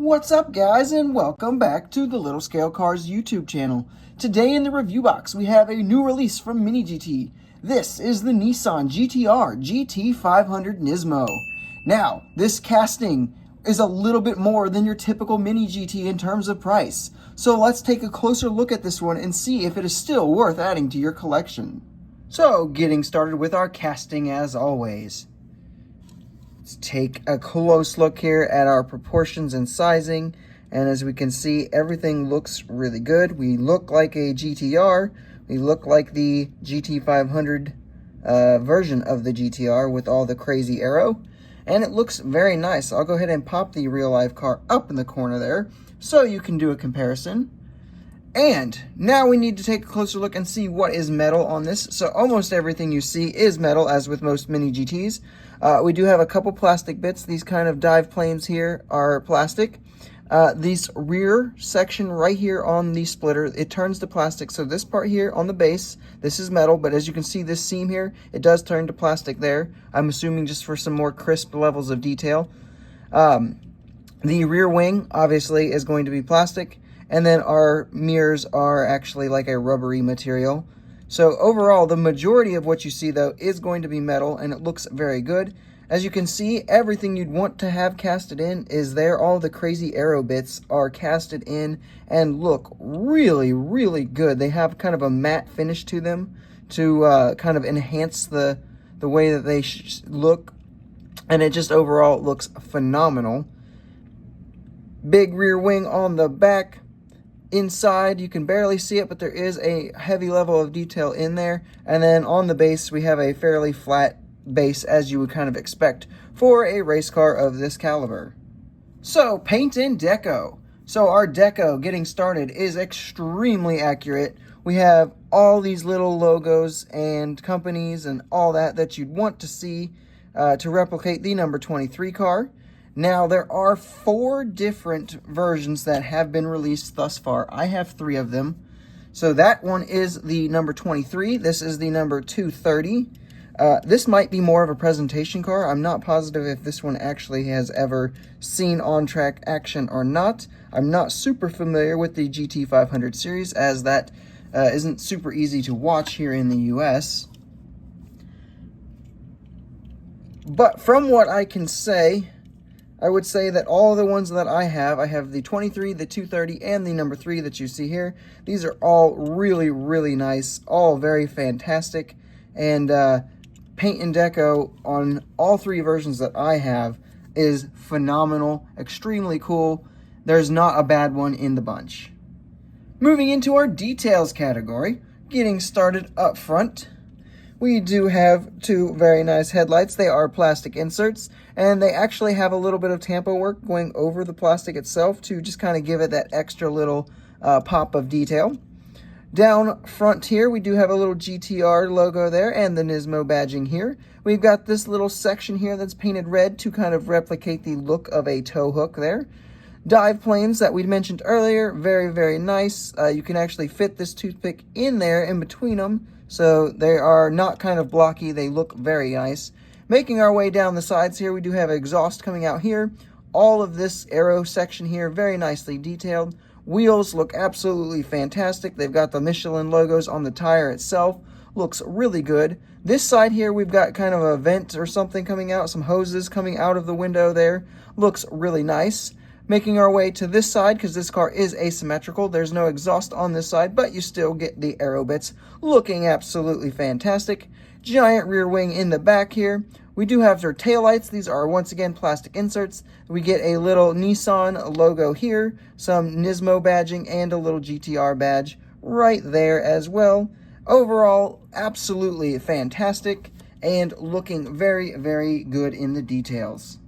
What's up, guys, and welcome back to the Little Scale Cars YouTube channel. Today in the review box we have a new release from MiniGT. This is the Nissan GTR GT500 Nismo. Now, this casting is a little bit more than your typical MiniGT in terms of price. So let's take a closer look at this one and see if it is still worth adding to your collection. So, getting started with our casting as always. Let's take a close look here at our proportions and sizing, and as we can see, everything looks really good. We look like a GTR. We look like the GT500 version of the GTR with all the crazy aero, and it looks very nice. I'll go ahead and pop the real life car up in the corner there so you can do a comparison. And now we need to take a closer look and see what is metal on this. So almost everything you see is metal, as with most Mini GTs. We do have a couple plastic bits. These kind of dive planes here are plastic. This rear section right here on the splitter, it turns to plastic. So this part here on the base, this is metal, but as you can see, this seam here, it does turn to plastic there. I'm assuming just for some more crisp levels of detail. The rear wing, obviously, is going to be plastic. And then our mirrors are actually like a rubbery material. So overall, the majority of what you see, though, is going to be metal, and it looks very good. As you can see, everything you'd want to have casted in is there. All the crazy aero bits are casted in and look really, really good. They have kind of a matte finish to them to kind of enhance the way that they look. And it just overall looks phenomenal. Big rear wing on the back. Inside, you can barely see it, but there is a heavy level of detail in there. And then on the base, we have a fairly flat base, as you would kind of expect for a race car of this caliber. So, paint and deco. So our deco, getting started, is extremely accurate. We have all these little logos and companies and all that you'd want to see to replicate the number 23 car. Now, there are 4 different versions that have been released thus far. I have 3 of them. So that one is the number 23. This is the number 230. This might be more of a presentation car. I'm not positive if this one actually has ever seen on-track action or not. I'm not super familiar with the GT500 series, as that isn't super easy to watch here in the US. But from what I can say, I would say that all the ones that I have the 23, the 230, and the number 3 that you see here. These are all really, really nice, all very fantastic, and paint and deco on all 3 versions that I have is phenomenal, extremely cool. There's not a bad one in the bunch. Moving into our details category, getting started up front. We do have 2 very nice headlights. They are plastic inserts, and they actually have a little bit of tampo work going over the plastic itself to just kind of give it that extra little pop of detail. Down front here, we do have a little GTR logo there and the Nismo badging here. We've got this little section here that's painted red to kind of replicate the look of a tow hook there. Dive planes that we mentioned earlier, very, very nice. You can actually fit this toothpick in there in between them. So they are not kind of blocky, they look very nice. Making our way down the sides here, we do have exhaust coming out here. All of this aero section here, very nicely detailed. Wheels look absolutely fantastic. They've got the Michelin logos on the tire itself. Looks really good. This side here, we've got kind of a vent or something coming out, some hoses coming out of the window there. Looks really nice. Making our way to this side, because this car is asymmetrical. There's no exhaust on this side, but you still get the aero bits. Looking absolutely fantastic. Giant rear wing in the back here. We do have our taillights. These are, once again, plastic inserts. We get a little Nissan logo here, some Nismo badging, and a little GTR badge right there as well. Overall, absolutely fantastic, and looking very, very good in the details.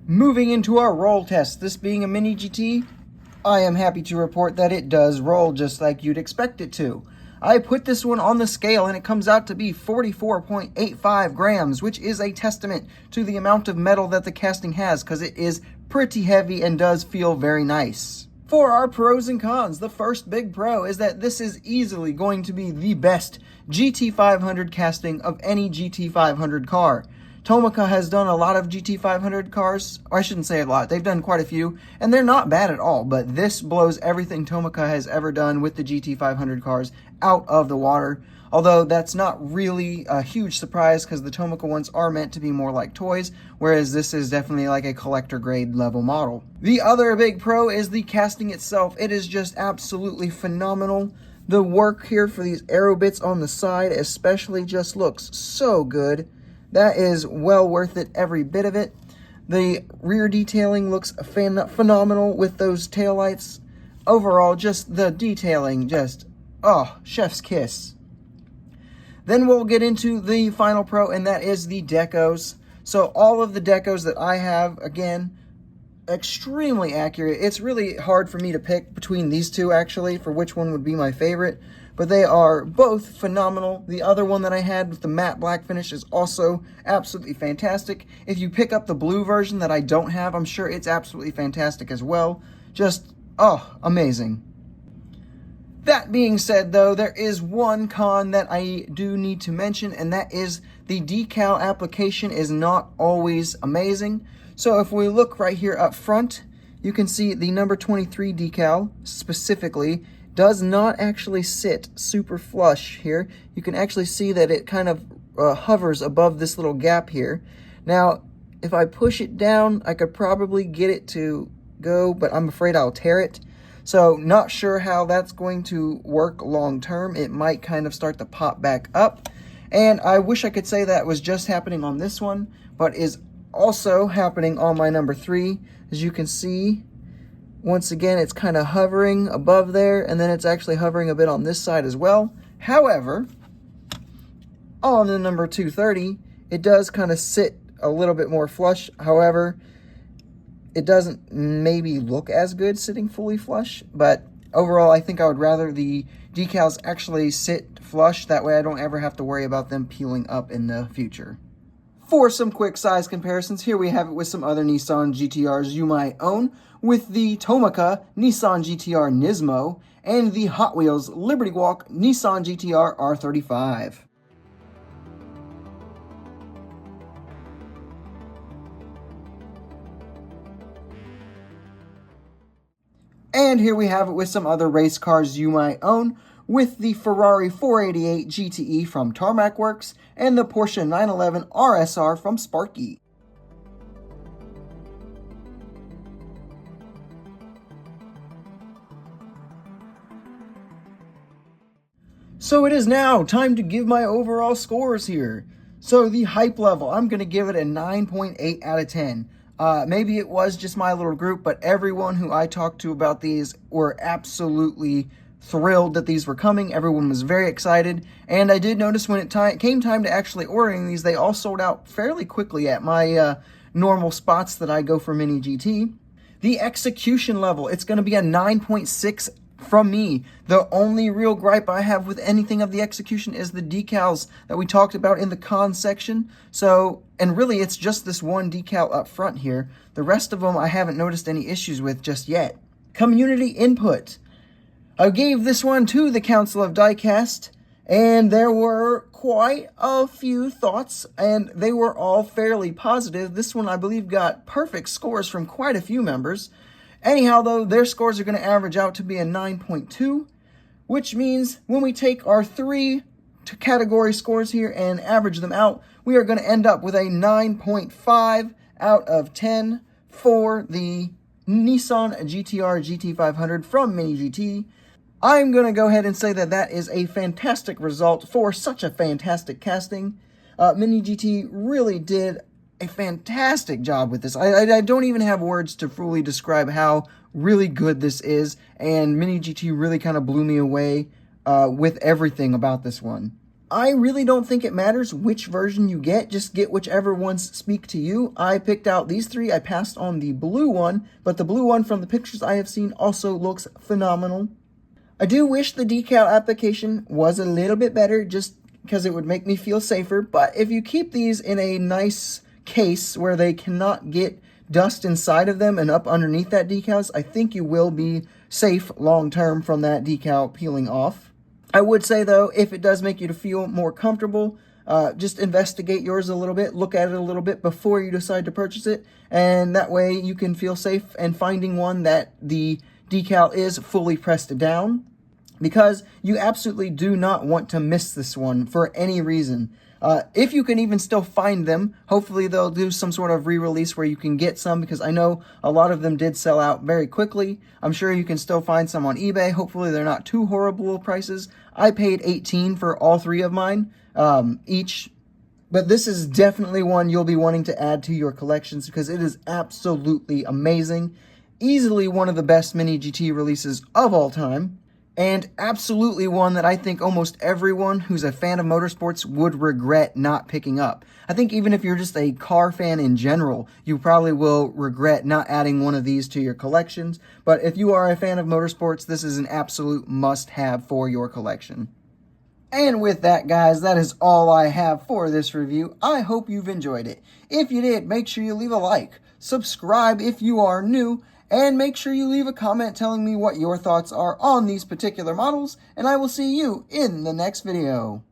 Moving into our roll test, this being a Mini GT, I am happy to report that it does roll just like you'd expect it to. I put this one on the scale and it comes out to be 44.85 grams, which is a testament to the amount of metal that the casting has, because it is pretty heavy and does feel very nice. For our pros and cons, the first big pro is that this is easily going to be the best GT500 casting of any GT500 car. Tomica has done a lot of GT500 cars, or I shouldn't say a lot, they've done quite a few, and they're not bad at all, but this blows everything Tomica has ever done with the GT500 cars out of the water. Although that's not really a huge surprise because the Tomica ones are meant to be more like toys, whereas this is definitely like a collector grade level model. The other big pro is the casting itself. It is just absolutely phenomenal. The work here for these arrow bits on the side especially just looks so good. That is well worth it, every bit of it. The rear detailing looks phenomenal with those taillights. Overall, just the detailing, just, oh, chef's kiss. Then we'll get into the final pro, and that is the decos. So all of the decos that I have, again, extremely accurate. It's really hard for me to pick between these two, actually, for which one would be my favorite. But they are both phenomenal. The other one that I had with the matte black finish is also absolutely fantastic. If you pick up the blue version that I don't have, I'm sure it's absolutely fantastic as well. Just, oh, amazing. That being said, though, there is one con that I do need to mention, and that is the decal application is not always amazing. So if we look right here up front, you can see the number 23 decal specifically does not actually sit super flush here. You can actually see that it kind of hovers above this little gap here. Now, if I push it down, I could probably get it to go, but I'm afraid I'll tear it. So not sure how that's going to work long term. It might kind of start to pop back up. And I wish I could say that was just happening on this one, but is also happening on my number 3. As you can see, once again, it's kind of hovering above there, and then it's actually hovering a bit on this side as well. However, on the number 230, it does kind of sit a little bit more flush. However, it doesn't maybe look as good sitting fully flush, but overall, I think I would rather the decals actually sit flush. That way I don't ever have to worry about them peeling up in the future. For some quick size comparisons, here we have it with some other Nissan GTRs you might own, with the Tomica Nissan GTR Nismo and the Hot Wheels Liberty Walk Nissan GTR R35. And here we have it with some other race cars you might own, with the Ferrari 488 GTE from Tarmac Works and the Porsche 911 RSR from Sparky. So it is now time to give my overall scores here. So the hype level, I'm going to give it a 9.8 out of 10. Maybe it was just my little group, but everyone who I talked to about these were absolutely thrilled that these were coming. Everyone was very excited, and I did notice when it came time to actually ordering these, they all sold out fairly quickly at my normal spots that I go for MiniGT. The execution level, it's going to be a 9.6 from me. The only real gripe I have with anything of the execution is the decals that we talked about in the con section. So, and really it's just this one decal up front here. The rest of them I haven't noticed any issues with just yet. Community input. I gave this one to the Council of Diecast, and there were quite a few thoughts, and they were all fairly positive. This one, I believe, got perfect scores from quite a few members. Anyhow, though, their scores are going to average out to be a 9.2, which means when we take our 3 category scores here and average them out, we are going to end up with a 9.5 out of 10 for the Nissan GTR GT500 from MiniGT. I'm going to go ahead and say that that is a fantastic result for such a fantastic casting. MiniGT really did a fantastic job with this. I don't even have words to fully describe how really good this is, and MiniGT really kind of blew me away with everything about this one. I really don't think it matters which version you get, just get whichever ones speak to you. I picked out these 3, I passed on the blue one, but the blue one from the pictures I have seen also looks phenomenal. I do wish the decal application was a little bit better, just because it would make me feel safer, but if you keep these in a nice case where they cannot get dust inside of them and up underneath that decals, I think you will be safe long term from that decal peeling off. I would say though, if it does make you to feel more comfortable, just investigate yours a little bit, look at it a little bit before you decide to purchase it, and that way you can feel safe in finding one that the decal is fully pressed down, because you absolutely do not want to miss this one for any reason. If you can even still find them, hopefully they'll do some sort of re-release where you can get some, because I know a lot of them did sell out very quickly. I'm sure you can still find some on eBay. Hopefully they're not too horrible prices. I paid $18 for all three of mine each, but this is definitely one you'll be wanting to add to your collections because it is absolutely amazing. Easily one of the best MiniGT releases of all time. And absolutely one that I think almost everyone who's a fan of motorsports would regret not picking up. I think even if you're just a car fan in general, you probably will regret not adding one of these to your collections. But if you are a fan of motorsports, this is an absolute must-have for your collection. And with that, guys, that is all I have for this review. I hope you've enjoyed it. If you did, make sure you leave a like, subscribe if you are new, and make sure you leave a comment telling me what your thoughts are on these particular models, and I will see you in the next video.